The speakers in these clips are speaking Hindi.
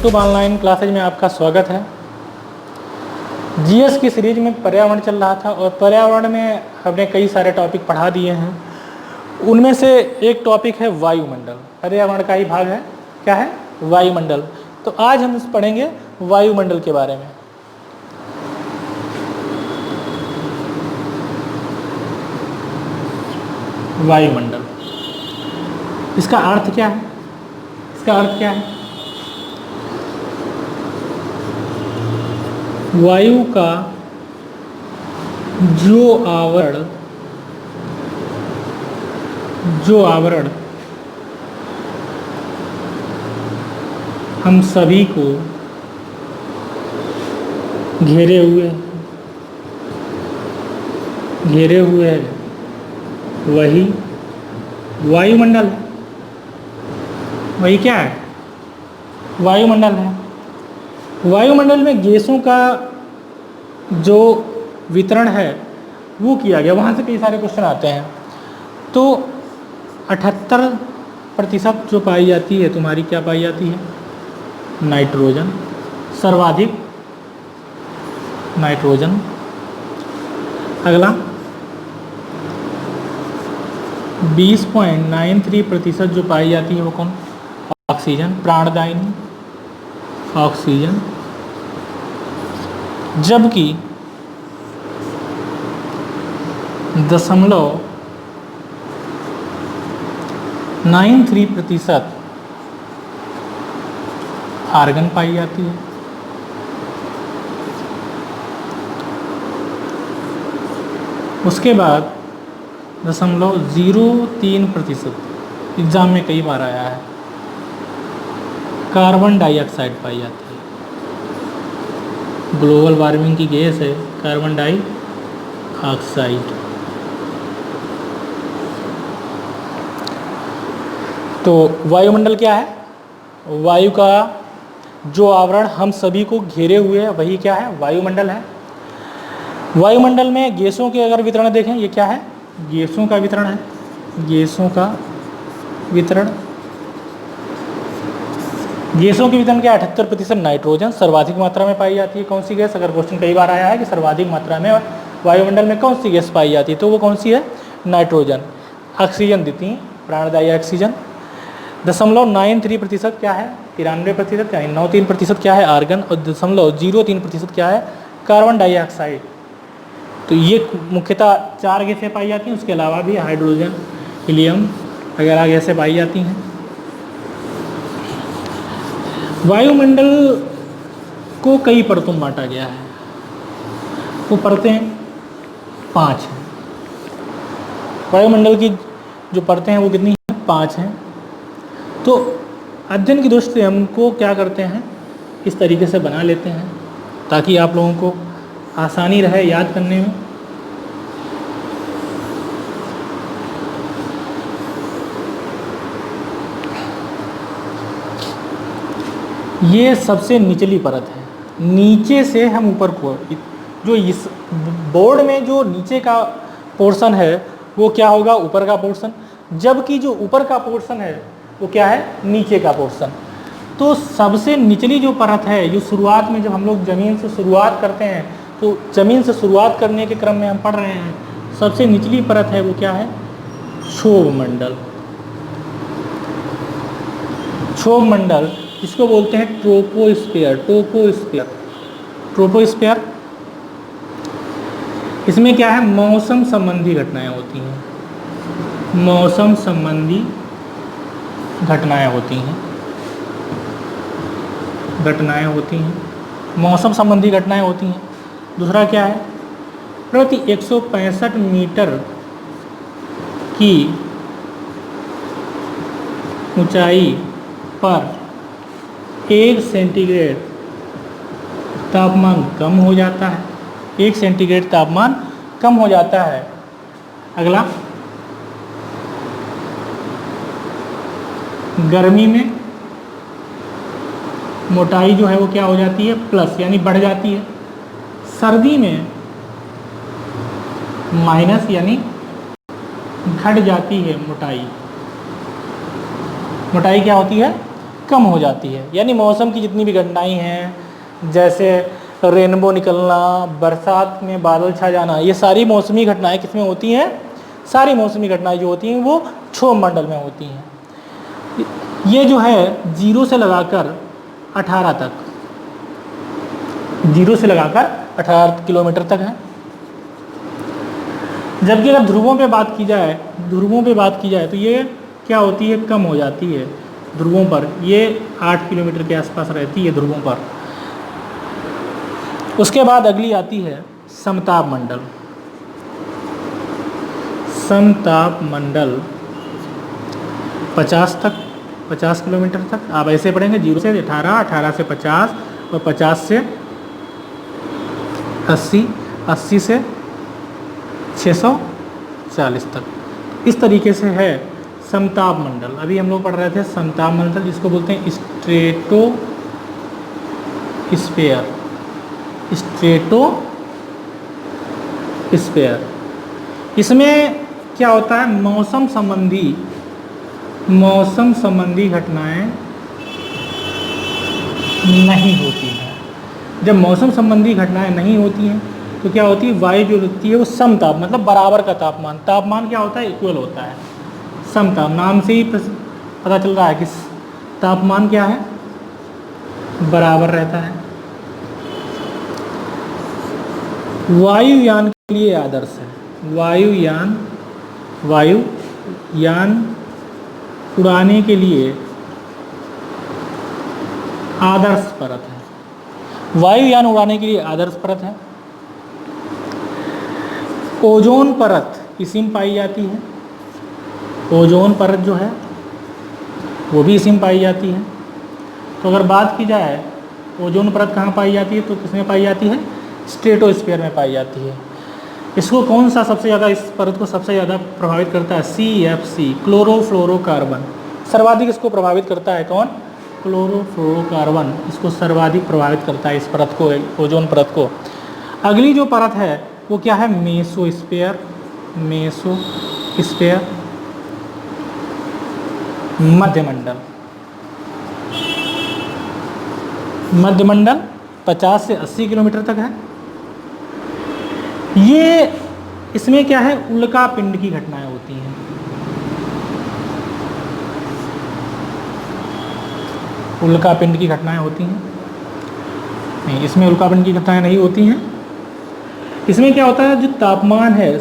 यूट्यूब ऑनलाइन क्लासेज में आपका स्वागत है। जीएस की सीरीज में पर्यावरण चल रहा था और पर्यावरण में हमने कई सारे टॉपिक पढ़ा दिए हैं। उनमें से एक टॉपिक है वायुमंडल, पर्यावरण का ही भाग है। क्या है? वायुमंडल। तो आज हम पढ़ेंगे वायुमंडल के बारे में। वायुमंडल, इसका अर्थ क्या है? इसका अर्थ क्या है? वायु का जो आवरण हम सभी को घेरे हुए है वही वायुमंडल है। वही क्या है? वायुमंडल है। वायुमंडल में गैसों का जो वितरण है वो किया गया, वहाँ से कई सारे क्वेश्चन आते हैं। तो 78% जो पाई जाती है तुम्हारी, क्या पाई जाती है? नाइट्रोजन, सर्वाधिक नाइट्रोजन। अगला 20.93% जो पाई जाती है वो कौन? ऑक्सीजन, प्राणदायिनी ऑक्सीजन। जबकि 0.93% आर्गन पाई जाती है। उसके बाद 0.03% एग्जाम में कई बार आया है, कार्बन डाइऑक्साइड पाई जाती है। ग्लोबल वार्मिंग की गैस है कार्बन डाइऑक्साइड। तो वायुमंडल क्या है? वायु का जो आवरण हम सभी को घेरे हुए है वही क्या है? वायुमंडल है। वायुमंडल में गैसों के अगर वितरण देखें, ये क्या है? गैसों का वितरण है। गैसों के वितरण क्या? 78% नाइट्रोजन सर्वाधिक मात्रा में पाई जाती है। कौन सी गैस? अगर क्वेश्चन कई बार आया है कि सर्वाधिक मात्रा में वायुमंडल में कौन सी गैस पाई जाती है, तो वो कौन सी है? नाइट्रोजन। ऑक्सीजन देती है, प्राणदायी ऑक्सीजन। 0.93% क्या है? 93% क्या है? 93% क्या है? आर्गन। और 0.03% क्या है? Carbon dioxide. तो ये मुख्यतः 4 गैसें पाई जाती हैं। उसके अलावा भी हाइड्रोजन, हीलियम वगैरह गैसें पाई जाती हैं। वायुमंडल को कई परतों में बांटा गया है। वो परतें 5 हैं। वायुमंडल की जो परतें हैं वो कितनी हैं? 5 हैं। तो अध्ययन की दृष्टि से हमको क्या करते हैं, इस तरीके से बना लेते हैं ताकि आप लोगों को आसानी रहे याद करने में। ये सबसे निचली परत है। नीचे से हम ऊपर को, जो इस बोर्ड में जो नीचे का पोर्शन है वो क्या होगा? ऊपर का पोर्शन। जबकि जो ऊपर का पोर्शन है वो क्या है? नीचे का पोर्शन। तो सबसे निचली जो परत है, जो शुरुआत में जब हम लोग ज़मीन से शुरुआत करते हैं, तो ज़मीन से शुरुआत करने के क्रम में हम पढ़ रहे हैं, सबसे निचली परत है वो क्या है? क्षोभमंडल। क्षोभमंडल, इसको बोलते हैं ट्रोपोस्फियर। इसमें क्या है? मौसम संबंधी घटनाएं होती हैं। मौसम संबंधी घटनाएं होती हैं। मौसम संबंधी घटनाएं होती हैं। दूसरा क्या है? प्रति 165 मीटर की ऊंचाई पर 1 सेंटीग्रेड तापमान कम हो जाता है। 1 सेंटीग्रेड तापमान कम हो जाता है। अगला, गर्मी में मोटाई जो है वो क्या हो जाती है? प्लस, यानी बढ़ जाती है। सर्दी में माइनस, यानी घट जाती है मोटाई। मोटाई क्या होती है? कम हो जाती है। यानी मौसम की जितनी भी घटनाएं हैं, जैसे रेनबो निकलना, बरसात में बादल छा जाना, ये सारी मौसमी घटनाएं किसमें होती हैं? सारी मौसमी घटनाएं जो होती हैं वो क्षोभ मंडल में होती हैं। ये जो है 0 से लगाकर 18 तक, 0 से लगाकर 18 किलोमीटर तक है। जबकि अगर ध्रुवों पे बात की जाए तो ये क्या होती है? कम हो जाती है। ध्रुवों पर ये 8 किलोमीटर के आसपास रहती है ध्रुवों पर। उसके बाद अगली आती है समताप मंडल। समताप मंडल 50 किलोमीटर तक। आप ऐसे पढ़ेंगे 0 से 18, 18 से 50 और 50 से 80, 80 से 640 तक। इस तरीके से है समताप मंडल। अभी हम लोग पढ़ रहे थे समताप मंडल, जिसको बोलते हैं स्ट्रेटोस्फेयर। इसमें क्या होता है? मौसम संबंधी घटनाएं नहीं होती हैं। जब मौसम संबंधी घटनाएं नहीं होती हैं तो क्या होती है? वायु जो रुकती है वो समताप, मतलब बराबर का तापमान। तापमान क्या होता है? इक्वल होता है। समताप नाम से ही पता चल रहा है कि तापमान क्या है? बराबर रहता है। वायुयान के लिए आदर्श है। वायुयान उड़ाने के लिए आदर्श परत है। वायुयान उड़ाने के लिए आदर्श परत है। ओजोन परत इसी में पाई जाती है। ओजोन परत जो है वो भी इसी में पाई जाती है। तो अगर बात की जाए ओजोन परत कहाँ पाई जाती है, तो किसमें पाई जाती है? स्ट्रेटोस्फीयर में पाई जाती है। इसको कौन सा सबसे ज़्यादा, इस परत को सबसे ज़्यादा प्रभावित करता है? CFC, chlorofluorocarbon. सर्वाधिक इसको प्रभावित करता है कौन? क्लोरोफ्लोरोकार्बन इसको सर्वाधिक प्रभावित करता है, इस परत को, ओजोन परत को। अगली जो परत है वो क्या है? मेसोस्फीयर। मध्यमंडल 50 से 80 किलोमीटर तक है। ये इसमें क्या है? उल्का पिंड की घटनाएं होती हैं। उल्का पिंड की घटनाएं होती हैं। नहीं, इसमें उल्का पिंड की घटनाएं नहीं होती हैं। इसमें क्या होता है? जो तापमान है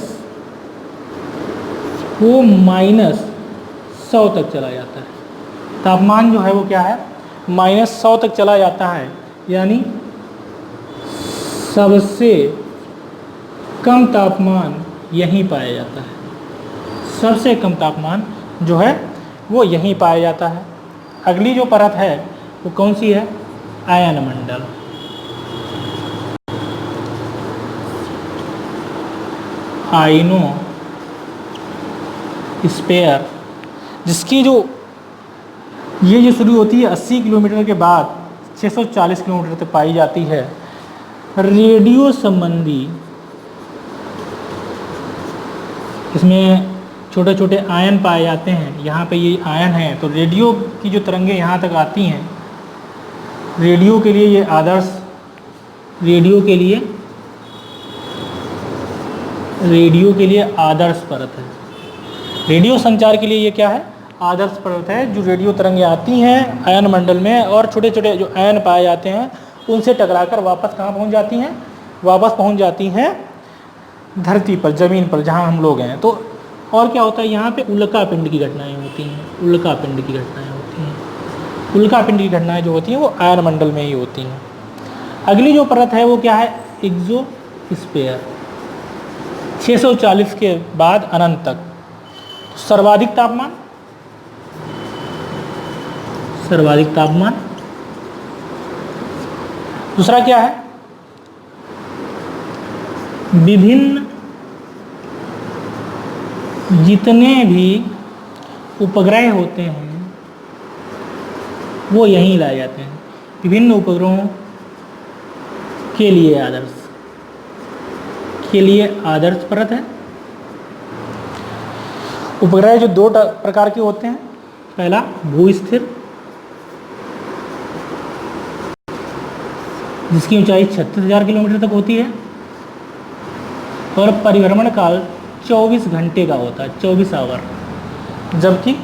वो -100 तक चला जाता है। तापमान जो है वो क्या है? -100 तक चला जाता है। यानी सबसे कम तापमान यहीं पाया जाता है। सबसे कम तापमान जो है वो यहीं पाया जाता है। अगली जो परत है वो कौन सी है? आयन मंडल। आयनोस्फीयर, जिसकी जो ये जो शुरू होती है 80 किलोमीटर के बाद 640 किलोमीटर तक पाई जाती है। रेडियो संबंधी, इसमें छोटे छोटे आयन पाए जाते हैं। यहाँ पे ये आयन है, तो रेडियो की जो तरंगें यहाँ तक आती हैं, रेडियो के लिए ये आदर्श, रेडियो के लिए आदर्श परत है। रेडियो संचार के लिए ये क्या है? आदर्श परत है। जो रेडियो तरंगें आती हैं आयन मंडल में और छोटे छोटे जो आयन पाए जाते हैं उनसे टकराकर वापस कहाँ पहुँच जाती हैं? वापस पहुँच जाती हैं धरती पर, ज़मीन पर, जहाँ हम लोग हैं। तो और क्या होता है? यहाँ पे उल्का पिंड की घटनाएं होती हैं। उल्का पिंड की घटनाएं जो होती हैं वो आयन मंडल में ही होती हैं। अगली जो परत है वो क्या है? एक्सोस्फीयर। 640 के बाद अनंत तक। सर्वाधिक तापमान। दूसरा क्या है? विभिन्न जितने भी उपग्रह होते हैं वो यहीं लाए जाते हैं। विभिन्न उपग्रहों के लिए आदर्श परत है। उपग्रह जो 2 प्रकार के होते हैं। पहला भूस्थिर जिसकी ऊंचाई 36,000 किलोमीटर तक होती है और परिभ्रमण काल 24 घंटे का होता है, 24 आवर। जबकि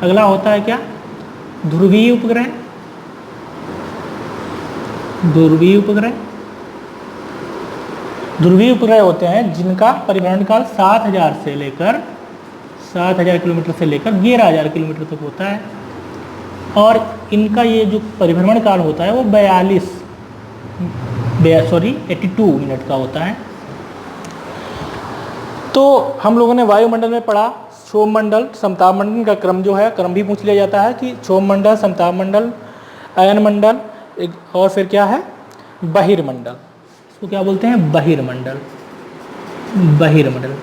अगला होता है क्या, ध्रुवीय उपग्रह। ध्रुवीय उपग्रह, ध्रुवीय उपग्रह होते हैं जिनका परिभ्रमण काल 7,000 किलोमीटर से लेकर 11,000 किलोमीटर तक होता है और इनका ये जो परिभ्रमण काल होता है वो 82 मिनट का होता है। तो हम लोगों ने वायुमंडल में पढ़ा क्षोभमंडल, समताप का क्रम जो है, क्रम भी पूछ लिया जाता है कि क्षोभमंडल, समताप मंडल, अयनमंडल और फिर क्या है, बहिर्मंडल। इसको क्या बोलते हैं, बहिर्मंडल। बहिर्मंडल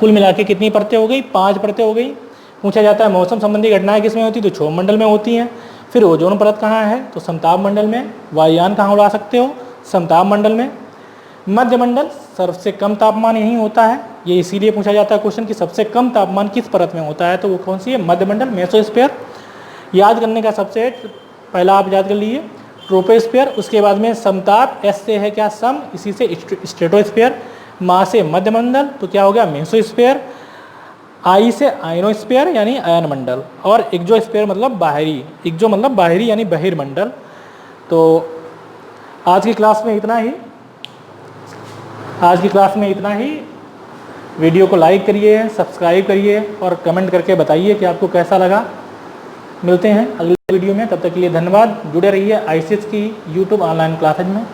कुल मिला के कितनी परतें हो गई, 5 परतें हो गई। पूछा जाता है मौसम संबंधी घटनाएं किस में होती है, तो क्षोभमंडल में होती हैं। फिर ओजोन परत कहाँ है, तो समताप मंडल में। वायुयान कहाँ उड़ा सकते हो, समताप मंडल में। मध्यमंडल, सबसे कम तापमान यहीं होता है। ये इसीलिए पूछा जाता है क्वेश्चन कि सबसे कम तापमान किस परत में होता है, तो वो कौन सी है, मध्यमंडल, मेसोस्फीयर। याद करने का सबसे पहला आप याद कर लीजिए ट्रोपोस्फीयर, उसके बाद में समताप, एस से है क्या, सम, इसी से स्ट्रेटोस्फीयर, मा से मध्यमंडल, तो क्या हो गया, मेसोस्फीयर, आई से आयनोस्फीयर यानी अयनमंडल, और एक्सोस्फीयर मतलब बाहरी, एक्सो मतलब बाहरी यानी बहिर्मंडल। तो आज की क्लास में इतना ही। वीडियो को लाइक करिए, सब्सक्राइब करिए और कमेंट करके बताइए कि आपको कैसा लगा। मिलते हैं अगले वीडियो में, तब तक के लिए धन्यवाद। जुड़े रहिए आईसीएस की यूट्यूब ऑनलाइन क्लासेज में।